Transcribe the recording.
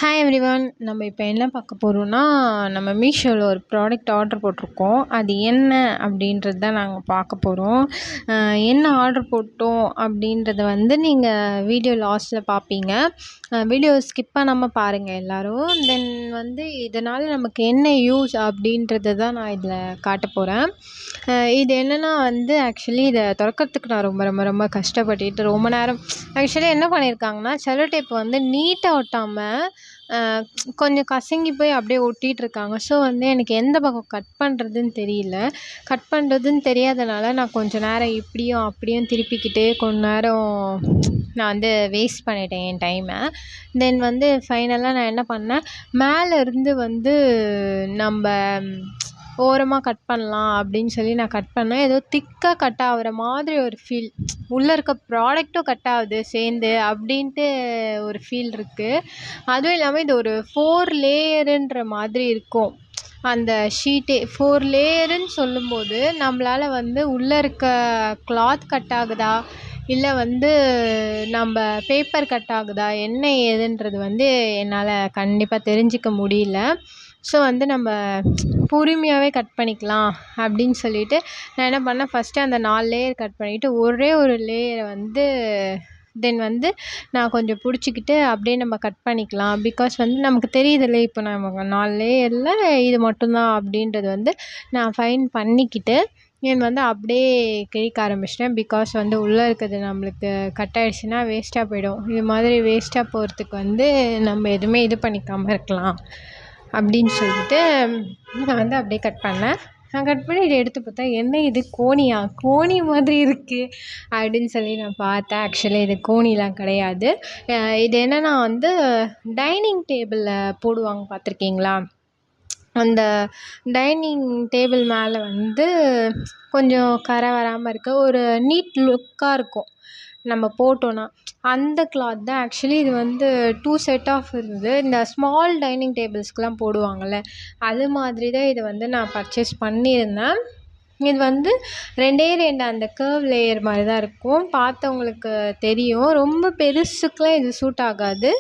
Hi everyone. நம்ம இப்போ என்ன பார்க்க போகிறோம்னா, நம்ம மீஷோவில் ஒரு ப்ராடக்ட் ஆர்டர் போட்டிருக்கோம். அது என்ன அப்படின்றது தான் நாங்கள் பார்க்க போகிறோம். என்ன ஆர்டர் போட்டோம் அப்படின்றத வந்து நீங்கள் வீடியோ லாஸ்ட்டில் பார்ப்பீங்க. வீடியோ ஸ்கிப் பண்ணாமல் பாருங்கள் எல்லோரும். தென் வந்து இதனால் நமக்கு என்ன யூஸ் அப்படின்றத தான் நான் இதில் காட்ட போகிறேன். இது என்னென்னா வந்து ஆக்சுவலி இதை திறக்கிறதுக்கு நான் ரொம்ப ரொம்ப ரொம்ப கஷ்டப்பட்டுட்டு ரொம்ப நேரம் ஆக்சுவலி என்ன பண்ணியிருக்காங்கன்னா, செல்லோ டேப் வந்து நீட்டாக ஒட்டாமல் கொஞ்சம் கசங்கி போய் அப்படியே ஒட்டிகிட்ருக்காங்க. ஸோ வந்து எனக்கு எந்த பக்கம் கட் பண்ணுறதுன்னு தெரியல. கட் பண்ணுறதுன்னு தெரியாதனால நான் கொஞ்சம் நேரம் இப்படியும் அப்படியும் திருப்பிக்கிட்டு கொஞ்ச நேரம் நான் வந்து வேஸ்ட் பண்ணிட்டேன் என் டைமை. தென் வந்து ஃபைனலாக நான் என்ன பண்ணேன், மேலே இருந்து வந்து நம்ம ஓரமாக கட் பண்ணலாம் அப்படின்னு சொல்லி நான் கட் பண்ணேன். ஏதோ திக்காக கட் ஆகிற மாதிரி ஒரு ஃபீல், உள்ளே இருக்க ப்ராடக்ட்டும் கட் ஆகுது சேர்ந்து அப்படின்ட்டு ஒரு ஃபீல் இருக்குது. அதுவும் இல்லாமல் இது ஒரு 4 லேயருன்ற மாதிரி இருக்கும். அந்த ஷீட்டே 4 லேயருன்னு சொல்லும்போது நம்மளால் வந்து உள்ளே இருக்க கிளாத் கட் ஆகுதா, இல்லை வந்து நம்ம பேப்பர் கட் ஆகுதா, என்ன ஏதுன்றது வந்து என்னால் கண்டிப்பாக தெரிஞ்சிக்க முடியல. ஸோ வந்து நம்ம பொறுமையாகவே கட் பண்ணிக்கலாம் அப்படின்னு சொல்லிட்டு நான் என்ன பண்ணேன், ஃபஸ்ட்டு அந்த 4 லேயர் கட் பண்ணிவிட்டு ஒரே ஒரு லேயரை வந்து தென் வந்து நான் கொஞ்சம் பிடிச்சிக்கிட்டு அப்படியே நம்ம கட் பண்ணிக்கலாம். பிகாஸ் வந்து நமக்கு தெரியுதில்ல, இப்போ நம்ம 4 லேயரில் இது மட்டும்தான் அப்படின்றது வந்து நான் ஃபைண்ட் பண்ணிக்கிட்டு என் வந்து அப்படியே கிழிக்க ஆரம்பிச்சிட்டேன். பிகாஸ் வந்து உள்ளே இருக்கிறது நம்மளுக்கு கட் ஆகிடுச்சின்னா வேஸ்ட்டாக போயிடும். இது மாதிரி வேஸ்ட்டாக போகிறதுக்கு வந்து நம்ம எதுவுமே இது பண்ணிக்காமல் இருக்கலாம் அப்படின்னு சொல்லிட்டு நான் வந்து அப்படியே கட் பண்ணேன். நான் கட் பண்ணி இதை எடுத்து பார்த்தா, என்ன இது கோணியா, கோணி மாதிரி இருக்குது அப்படின்னு சொல்லி நான் பார்த்தேன். ஆக்சுவலி இது கோணிலாம் கிடையாது. இது என்னென்னா வந்து டைனிங் டேபிளில் போடுவாங்க பார்த்துருக்கீங்களா, அந்த டைனிங் டேபிள் மேலே வந்து கொஞ்சம் கரை வராமல் இருக்க ஒரு நீட் லுக்காக இருக்கும் நம்ம போட்டோன்னா, அந்த கிளாத் தான். ஆக்சுவலி இது வந்து 2 செட் ஆஃப் இருந்தது. இந்த ஸ்மால் டைனிங் டேபிள்ஸ்க்கெலாம் போடுவாங்கள்ல, அது மாதிரி தான் இதை வந்து நான் பர்ச்சேஸ் பண்ணியிருந்தேன். இது வந்து 2 அந்த கர்வ் லேயர் மாதிரி தான் இருக்கும். பார்த்தவங்களுக்கு தெரியும். ரொம்ப பெருசுக்கெலாம் இது சூட் ஆகாது.